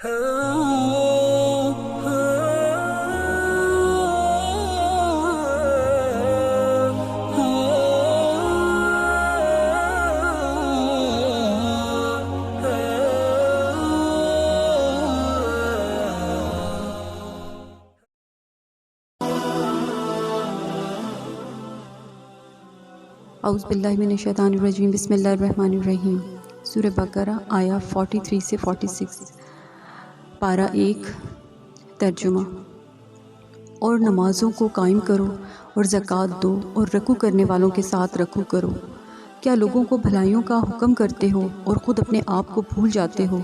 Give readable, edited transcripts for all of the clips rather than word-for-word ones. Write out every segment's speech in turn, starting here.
اعوذ باللہ من الشیطان الرجیم، بسم اللہ الرحمن الرحیم۔ سورہ بقرہ آیا 43 سے 46، پارہ 1، ترجمہ۔ اور نمازوں کو قائم کرو اور زکوٰۃ دو اور رکوع کرنے والوں کے ساتھ رکوع کرو۔ کیا لوگوں کو بھلائیوں کا حکم کرتے ہو اور خود اپنے آپ کو بھول جاتے ہو،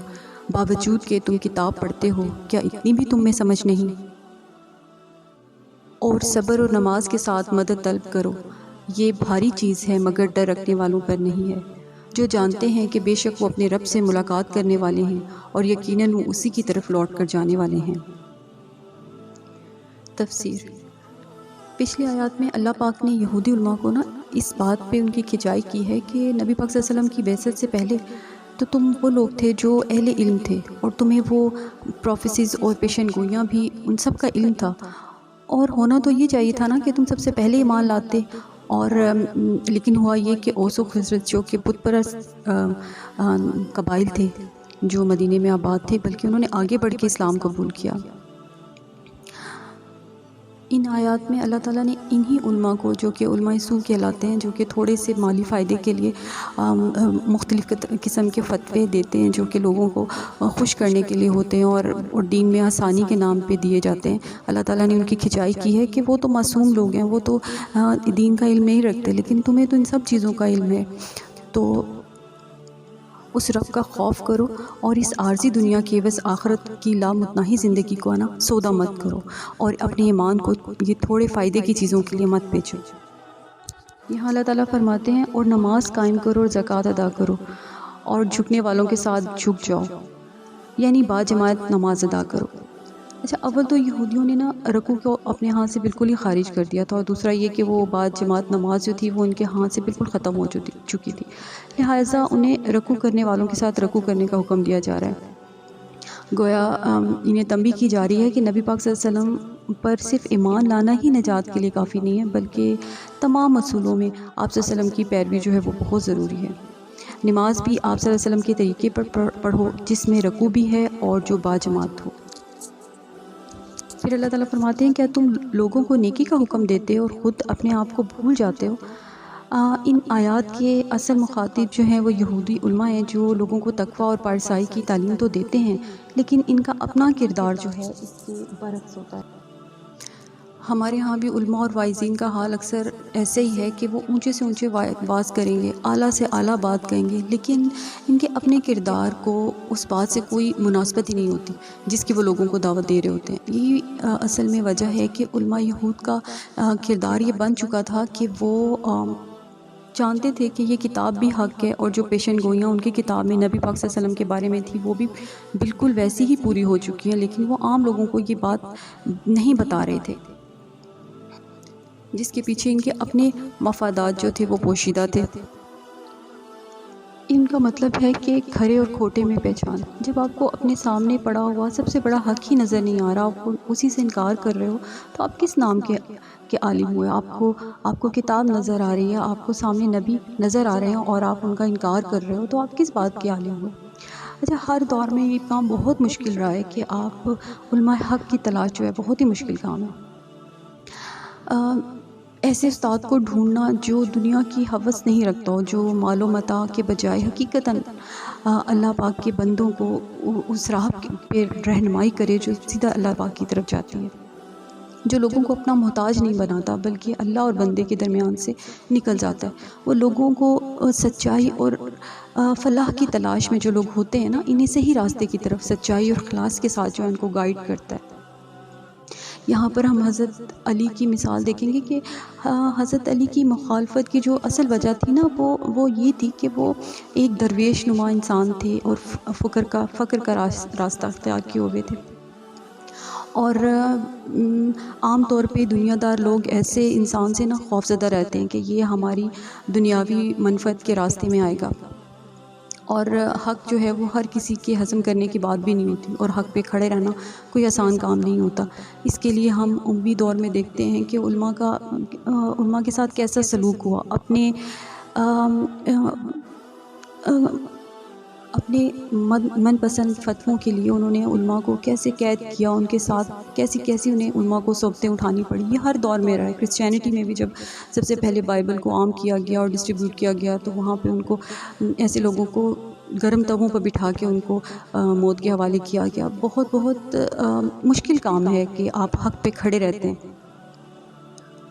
باوجود کہ تم کتاب پڑھتے ہو؟ کیا اتنی بھی تم میں سمجھ نہیں؟ اور صبر اور نماز کے ساتھ مدد طلب کرو، یہ بھاری چیز ہے مگر ڈر رکھنے والوں پر نہیں ہے، جو جانتے ہیں کہ بے شک وہ اپنے رب سے ملاقات کرنے والے ہیں اور یقیناً وہ اسی کی طرف لوٹ کر جانے والے ہیں۔ تفسیر۔ پچھلی آیات میں اللہ پاک نے یہودی علماء کو اس بات پہ ان کی کھچائی کی ہے کہ نبی پاک صلی اللہ علیہ وسلم کی بعثت سے پہلے تو تم وہ لوگ تھے جو اہل علم تھے، اور تمہیں وہ پروفیسیز اور پیشن گوئیاں بھی ان سب کا علم تھا، اور ہونا تو یہ چاہیے تھا کہ تم سب سے پہلے ایمان لاتے، اور لیکن ہوا یہ کہ اوس و خزرج جو کہ بت پرست قبائل تھے جو مدینے میں آباد تھے، بلکہ انہوں نے آگے بڑھ کے اسلام قبول کیا۔ ان آیات میں اللہ تعالیٰ نے انہی علماء کو، جو کہ علماء سوء کہلاتے ہیں، جو کہ تھوڑے سے مالی فائدے کے لیے مختلف قسم کے فتوے دیتے ہیں جو کہ لوگوں کو خوش کرنے کے لیے ہوتے ہیں اور دین میں آسانی کے نام پہ دیے جاتے ہیں، اللہ تعالیٰ نے ان کی کھچائی کی ہے کہ وہ تو معصوم لوگ ہیں، وہ تو دین کا علم نہیں رکھتے، لیکن تمہیں تو ان سب چیزوں کا علم ہے، تو اس رب کا خوف کرو اور اس عارضی دنیا کے عوض آخرت کی لامتناہی زندگی کو سودا مت کرو، اور اپنے ایمان کو یہ تھوڑے فائدے کی چیزوں کے لیے مت بیچو۔ یہاں اللہ تعالیٰ فرماتے ہیں اور نماز قائم کرو اور زکوٰۃ ادا کرو اور جھکنے والوں کے ساتھ جھک جاؤ، یعنی با جماعت نماز ادا کرو۔ اچھا، اول تو یہودیوں نے رکوع کو اپنے ہاں سے بالکل ہی خارج کر دیا تھا، اور دوسرا یہ کہ وہ با جماعت نماز جو تھی وہ ان کے ہاں سے بالکل ختم ہو چکی تھی، لہٰذا انہیں رکوع کرنے والوں کے ساتھ رکوع کرنے کا حکم دیا جا رہا ہے۔ گویا انہیں تنبیہ کی جا رہی ہے کہ نبی پاک صلی اللہ علیہ وسلم پر صرف ایمان لانا ہی نجات کے لیے کافی نہیں ہے، بلکہ تمام اصولوں میں آپ صلی اللہ علیہ وسلم کی پیروی جو ہے وہ بہت ضروری ہے۔ نماز بھی آپ صلی اللہ علیہ وسلم کے طریقے پر پڑھو جس میں رکوع بھی ہے اور جو با جماعت ہو۔ پھر اللہ تعالیٰ فرماتے ہیں کیا تم لوگوں کو نیکی کا حکم دیتے ہو اور خود اپنے آپ کو بھول جاتے ہو؟ ان آیات کے اصل مخاطب جو ہیں وہ یہودی علماء ہیں، جو لوگوں کو تقویٰ اور پارسائی کی تعلیم تو دیتے ہیں، لیکن ان کا اپنا کردار جو ہے اس کے برعکس ہوتا ہے۔ ہمارے ہاں بھی علماء اور واعظین کا حال اکثر ایسے ہی ہے کہ وہ اونچے سے اونچے واعظ کریں گے، اعلیٰ سے اعلیٰ بات کہیں گے، لیکن ان کے اپنے کردار کو اس بات سے کوئی مناسبت ہی نہیں ہوتی جس کی وہ لوگوں کو دعوت دے رہے ہوتے ہیں۔ یہی اصل میں وجہ ہے کہ علماء یہود کا کردار یہ بن چکا تھا کہ وہ جانتے تھے کہ یہ کتاب بھی حق ہے، اور جو پیشن گوئیاں ان کی کتاب میں نبی پاک صلی اللہ علیہ وسلم کے بارے میں تھی وہ بھی بالکل ویسی ہی پوری ہو چکی ہیں، لیکن وہ عام لوگوں کو یہ بات نہیں بتا رہے تھے، جس کے پیچھے ان کے اپنے مفادات جو تھے وہ پوشیدہ تھے۔ ان کا مطلب ہے کہ کھرے اور کھوٹے میں پہچان۔ جب آپ کو اپنے سامنے پڑا ہوا سب سے بڑا حق ہی نظر نہیں آ رہا، آپ کو اسی سے انکار کر رہے ہو، تو آپ کس نام کے عالم ہوئے؟ آپ کو کتاب نظر آ رہی ہے، آپ کو سامنے نبی نظر آ رہے ہیں اور آپ ان کا انکار کر رہے ہو، تو آپ کس بات کے عالم ہوئے؟ اچھا، ہر دور میں یہ کام بہت مشکل رہا ہے کہ آپ علماء حق کی تلاش جو ہے بہت ہی مشکل کام ہے۔ ایسے استاد کو ڈھونڈنا جو دنیا کی ہوس نہیں رکھتا ہو، جو مال و متاع کے بجائے حقیقتاً اللہ پاک کے بندوں کو اس راہ پہ رہنمائی کرے جو سیدھا اللہ پاک کی طرف جاتی ہے، جو لوگوں کو اپنا محتاج نہیں بناتا بلکہ اللہ اور بندے کے درمیان سے نکل جاتا ہے۔ وہ لوگوں کو سچائی اور فلاح کی تلاش میں جو لوگ ہوتے ہیں انہیں صحیح راستے کی طرف سچائی اور اخلاص کے ساتھ جو ان کو گائیڈ کرتا ہے۔ یہاں پر ہم حضرت علی کی مثال دیکھیں گے کہ حضرت علی کی مخالفت کی جو اصل وجہ تھی وہ یہ تھی کہ وہ ایک درویش نما انسان تھے اور فقر کا راستہ اختیار کیے ہوئے تھے، اور عام طور پہ دنیا دار لوگ ایسے انسان سے خوف زدہ رہتے ہیں کہ یہ ہماری دنیاوی منفعت کے راستے میں آئے گا، اور حق جو ہے وہ ہر کسی کے ہضم کرنے کی بات بھی نہیں ہوتی، اور حق پہ کھڑے رہنا کوئی آسان کام نہیں ہوتا۔ اس کے لیے ہم اموی دور میں دیکھتے ہیں کہ علماء کے ساتھ کیسا سلوک ہوا، اپنے من پسند فتووں کے لیے انہوں نے علماء کو کیسے قید کیا، ان کے ساتھ کیسی انہیں علماء کو صحبتیں اٹھانی پڑی۔ یہ ہر دور میں رہا ہے۔ کرسچینٹی میں بھی جب سب سے پہلے بائبل کو عام کیا گیا اور ڈسٹریبیوٹ کیا گیا، تو وہاں پہ ان کو ایسے لوگوں کو گرم تووں پر بٹھا کے ان کو موت کے حوالے کیا گیا۔ بہت مشکل کام ہے کہ آپ حق پہ کھڑے رہتے ہیں۔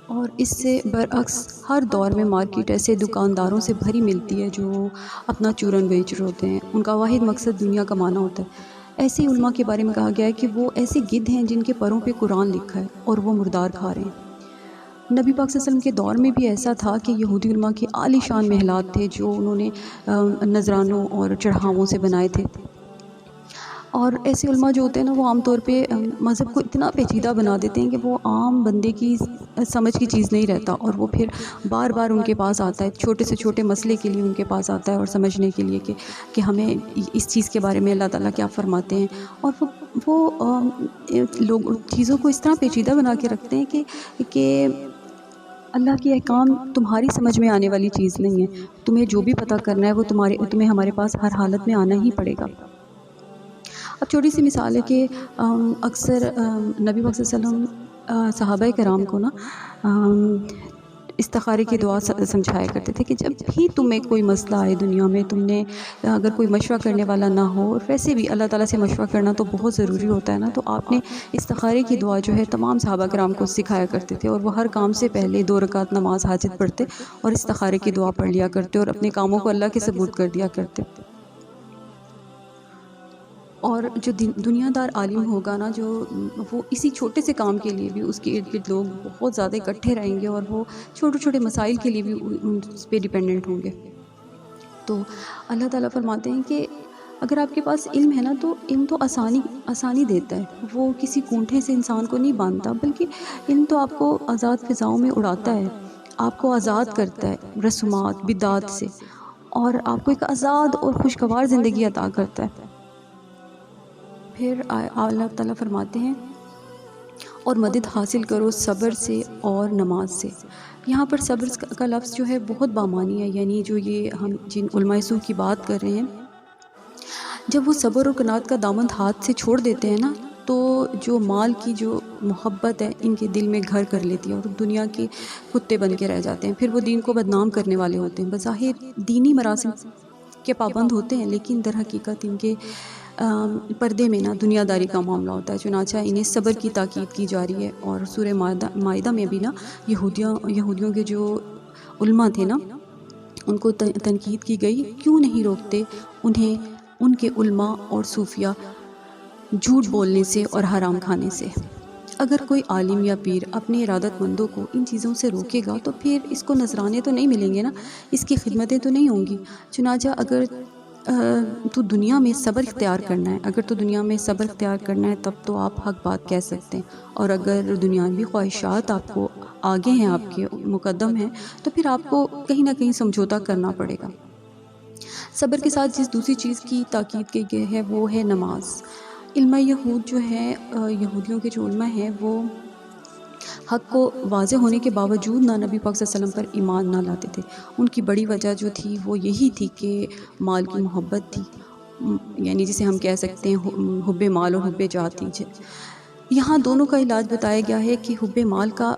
اور اس سے برعکس ہر دور میں مارکیٹ ایسے دکانداروں سے بھری ملتی ہے جو اپنا چورن بیچ رہے ہوتے ہیں۔ ان کا واحد مقصد دنیا کمانا ہوتا ہے۔ ایسے علماء کے بارے میں کہا گیا ہے کہ وہ ایسے گدھ ہیں جن کے پروں پہ قرآن لکھا ہے اور وہ مردار کھا رہے ہیں۔ نبی پاک صلی اللہ علیہ وسلم کے دور میں بھی ایسا تھا کہ یہودی علماء کے عالی شان محلات تھے جو انہوں نے نذرانوں اور چڑھاووں سے بنائے تھے۔ اور ایسے علماء جو ہوتے ہیں نا، وہ عام طور پہ مذہب کو اتنا پیچیدہ بنا دیتے ہیں کہ وہ عام بندے کی سمجھ کی چیز نہیں رہتا، اور وہ پھر بار بار ان کے پاس آتا ہے، چھوٹے سے چھوٹے مسئلے کے لیے ان کے پاس آتا ہے اور سمجھنے کے لیے کہ ہمیں اس چیز کے بارے میں اللہ تعالیٰ کیا فرماتے ہیں۔ اور وہ لوگ چیزوں کو اس طرح پیچیدہ بنا کے رکھتے ہیں کہ اللہ کی احکام تمہاری سمجھ میں آنے والی چیز نہیں ہے۔ تمہیں جو بھی پتہ کرنا ہے وہ تمہیں ہمارے پاس ہر حالت میں آنا ہی پڑے گا۔ اب چھوٹی سی مثال ہے کہ اکثر نبی پاک صلی اللہ علیہ وسلم صحابہ کرام کو نا استخارے کی دعا سمجھایا کرتے تھے کہ جب بھی تمہیں کوئی مسئلہ آئے دنیا میں، تم نے اگر کوئی مشورہ کرنے والا نہ ہو، اور ویسے بھی اللہ تعالیٰ سے مشورہ کرنا تو بہت ضروری ہوتا ہے نا، تو آپ نے استخارے کی دعا جو ہے تمام صحابہ کرام کو سکھایا کرتے تھے، اور وہ ہر کام سے پہلے 2 رکعت نماز حاجت پڑھتے اور استخارے کی دعا پڑھ لیا کرتے اور اپنے کاموں کو اللہ کے سپرد کر دیا کرتے۔ اور جو دنیا دار عالم ہوگا نا، جو وہ اسی چھوٹے سے کام کے لیے بھی اس کے ارد گرد لوگ بہت زیادہ اکٹھے رہیں گے، اور وہ چھوٹے چھوٹے مسائل کے لیے بھی اس پہ ڈیپینڈنٹ ہوں گے۔ تو اللہ تعالیٰ فرماتے ہیں کہ اگر آپ کے پاس علم ہے نا، تو علم تو آسانی دیتا ہے، وہ کسی کونٹھے سے انسان کو نہیں باندھتا، بلکہ علم تو آپ کو آزاد فضاؤں میں اڑاتا ہے، آپ کو آزاد کرتا ہے رسومات بدعات سے، اور آپ کو ایک آزاد اور خوشگوار زندگی عطا کرتا ہے۔ پھر اللہ تعالیٰ فرماتے ہیں اور مدد حاصل کرو صبر سے اور نماز سے۔ یہاں پر صبر کا لفظ جو ہے بہت بامانی ہے، یعنی جو یہ ہم جن علماء سو کی بات کر رہے ہیں، جب وہ صبر اور قناعت کا دامن ہاتھ سے چھوڑ دیتے ہیں نا، تو جو مال کی جو محبت ہے ان کے دل میں گھر کر لیتی ہے، اور دنیا کے کتے بن کے رہ جاتے ہیں۔ پھر وہ دین کو بدنام کرنے والے ہوتے ہیں، بظاہر دینی مراسم کے پابند ہوتے ہیں، لیکن در حقیقت ان کے پردے میں نا دنیا داری کا معاملہ ہوتا ہے۔ چنانچہ انہیں صبر کی تاکید کی جا رہی ہے، اور سورہ مائدہ میں بھی نا یہودیوں کے جو علماء تھے نا، ان کو تنقید کی گئی، کیوں نہیں روکتے انہیں ان کے علماء اور صوفیہ جھوٹ بولنے سے اور حرام کھانے سے۔ اگر کوئی عالم یا پیر اپنے ارادت مندوں کو ان چیزوں سے روکے گا تو پھر اس کو نذرانے تو نہیں ملیں گے نا، اس کی خدمتیں تو نہیں ہوں گی۔ چنانچہ اگر تو دنیا میں صبر اختیار کرنا ہے تب تو آپ حق بات کہہ سکتے ہیں، اور اگر دنیاوی خواہشات آپ کو آگے ہیں، آپ کے مقدم ہیں، تو پھر آپ کو کہیں نہ کہیں سمجھوتا کرنا پڑے گا۔ صبر کے ساتھ جس دوسری چیز کی تاکید کی گئی ہے وہ ہے نماز۔ علماء یہود جو ہے، یہودیوں کے جو علماء ہیں، وہ حق کو واضح ہونے کے باوجود نہ نبی پاک صلی اللہ علیہ وسلم پر ایمان نہ لاتے تھے۔ ان کی بڑی وجہ جو تھی وہ یہی تھی کہ مال کی محبت تھی، یعنی جسے ہم کہہ سکتے ہیں حب مال اور حب جات تھی۔ یہاں دونوں کا علاج بتایا گیا ہے کہ حب مال کا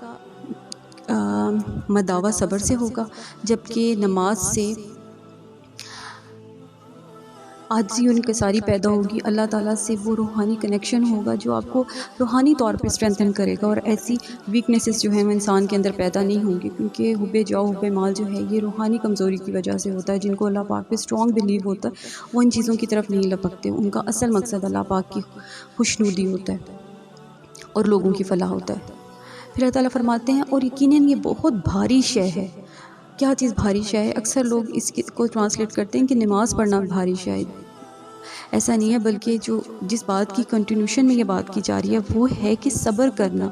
مداوع صبر سے ہوگا، جبکہ نماز سے عاجزی اور انکساری پیدا ہوگی۔ اللہ تعالیٰ سے وہ روحانی کنیکشن ہوگا جو آپ کو روحانی طور پہ اسٹرینتھن کرے گا، اور ایسی ویکنیسز جو ہیں وہ انسان کے اندر پیدا نہیں ہوں گی، کیونکہ حب جاؤ حب مال جو ہے یہ روحانی کمزوری کی وجہ سے ہوتا ہے۔ جن کو اللہ پاک پہ اسٹرانگ بلیو ہوتا ہے وہ ان چیزوں کی طرف نہیں لپکتے، ان کا اصل مقصد اللہ پاک کی خوشنودی ہوتا ہے اور لوگوں کی فلاح ہوتا ہے۔ پھر اللہ تعالیٰ فرماتے ہیں اور یقیناً یہ بہت بھاری شے ہے۔ کیا چیز بھاری شے ہے؟ اکثر لوگ اس کو ٹرانسلیٹ کرتے ہیں کہ نماز پڑھنا بھاری شے ہے۔ ایسا نہیں ہے، بلکہ جس بات کی کنٹینیوشن میں یہ بات کی جا رہی ہے وہ ہے کہ صبر کرنا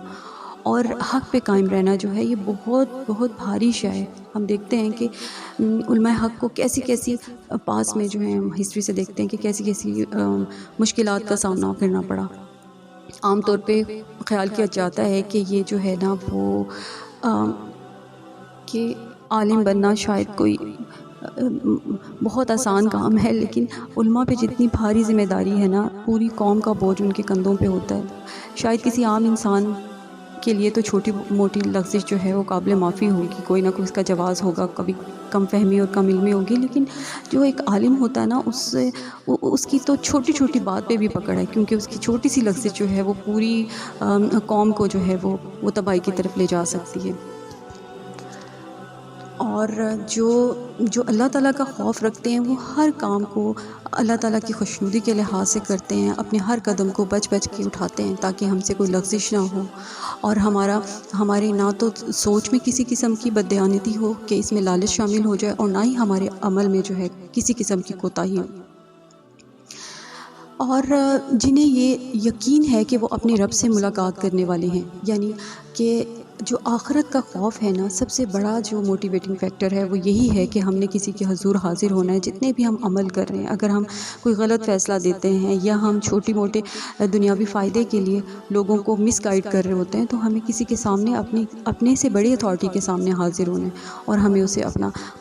اور حق پہ قائم رہنا جو ہے یہ بہت بہت بھاری شے ہے۔ ہم دیکھتے ہیں کہ علماء حق کو کیسی کیسی پاس میں جو ہے ہم ہسٹری سے دیکھتے ہیں کہ کیسی کیسی مشکلات کا سامنا کرنا پڑا۔ عام طور پہ خیال کیا جاتا ہے کہ یہ جو ہے نا وہ کہ عالم بننا شاید کوئی بہت آسان کام ہے، لیکن علماء پہ جتنی بھاری ذمہ داری ہے نا، پوری قوم کا بوجھ ان کے کندھوں پہ ہوتا ہے۔ شاید کسی عام انسان کے لیے تو چھوٹی موٹی لغزش جو ہے وہ قابل معافی ہوگی، کوئی نہ کوئی اس کا جواز ہوگا، کبھی کم فہمی اور کم علمی ہوگی، لیکن جو ایک عالم ہوتا ہے نا اس کی تو چھوٹی چھوٹی بات پہ بھی پکڑ ہے، کیونکہ اس کی چھوٹی سی لغزش جو ہے وہ پوری قوم کو جو ہے وہ تباہی کی طرف لے جا سکتی ہے۔ اور جو اللہ تعالیٰ کا خوف رکھتے ہیں وہ ہر کام کو اللہ تعالیٰ کی خوشنودی کے لحاظ سے کرتے ہیں، اپنے ہر قدم کو بچ بچ کے اٹھاتے ہیں تاکہ ہم سے کوئی لغزش نہ ہو، اور ہمارے نہ تو سوچ میں کسی قسم کی بددیانتی ہو کہ اس میں لالچ شامل ہو جائے، اور نہ ہی ہمارے عمل میں جو ہے کسی قسم کی کوتاہی ہو۔ اور جنہیں یہ یقین ہے کہ وہ اپنے رب سے ملاقات کرنے والے ہیں، یعنی کہ جو آخرت کا خوف ہے نا، سب سے بڑا جو موٹیویٹنگ فیکٹر ہے وہ یہی ہے کہ ہم نے کسی کے حضور حاضر ہونا ہے۔ جتنے بھی ہم عمل کر رہے ہیں، اگر ہم کوئی غلط فیصلہ دیتے ہیں یا ہم چھوٹی موٹے دنیاوی فائدے کے لیے لوگوں کو مس گائیڈ کر رہے ہوتے ہیں، تو ہمیں کسی کے سامنے اپنے سے بڑی اتھارٹی کے سامنے حاضر ہونا ہے، اور ہمیں اسے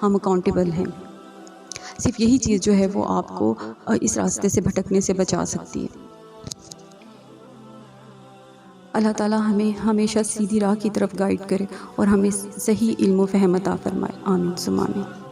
ہم اکاؤنٹیبل ہیں۔ صرف یہی چیز جو ہے وہ آپ کو اس راستے سے بھٹکنے سے بچا سکتی ہے۔ اللہ تعالیٰ ہمیں ہمیشہ سیدھی راہ کی طرف گائیڈ کرے اور ہمیں صحیح علم و فہم عطا فرمائے۔ آمین ثم آمین۔